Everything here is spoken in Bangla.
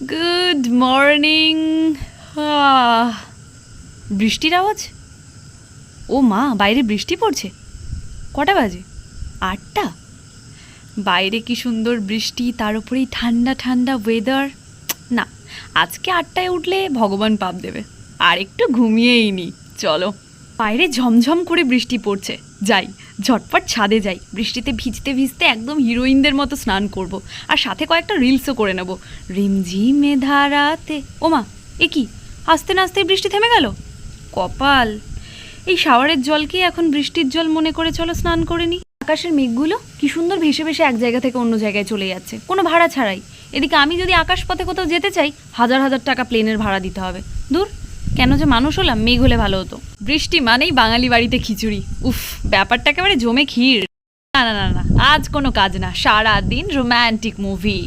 Good morning. বৃষ্টির আওয়াজ? ও মা, বাইরে বৃষ্টি পড়ছে। কটা বাজে? 8টা। বাইরে কি সুন্দর বৃষ্টি, তার উপরেই ঠান্ডা ঠান্ডা ওয়েদার। না, আজকে 8টায় উঠলে ভগবান পাপ দেবে। আর একটু ঘুমিয়েই নি। চলো, বাইরে ঝমঝম করে বৃষ্টি পড়ছে, যাই ঝটপট ছাদে যাই। বৃষ্টিতে ভিজতে ভিজতে একদম হিরোইনদের মতো স্নান করব, আর সাথে কয়েকটা রিলসও করে নেব। রিমঝিমে ধারাতে। ওমা, এ কি, আস্তে না আস্তে বৃষ্টি থেমে গেল। কপাল, এই শাওয়ারের জলকে এখন বৃষ্টির জল মনে করে চলো স্নান করে নি। আকাশের মেঘগুলো কি সুন্দর ভেসে ভেসে এক জায়গা থেকে অন্য জায়গায় চলে যাচ্ছে, কোনো ভাড়া ছাড়াই। এদিকে আমি যদি আকাশপথে কোথাও যেতে চাই, হাজার হাজার টাকা প্লেনের ভাড়া দিতে হবে। দূর, কেন যে মানুষ হলাম, মেঘ হলে ভালো হতো। বৃষ্টি মানেই বাঙালি বাড়িতে খিচুড়ি। উফ, ব্যাপারটা একেবারে জমে ক্ষীর। না না না না, আজ কোনো কাজ না, সারা দিন রোম্যান্টিক মুভি।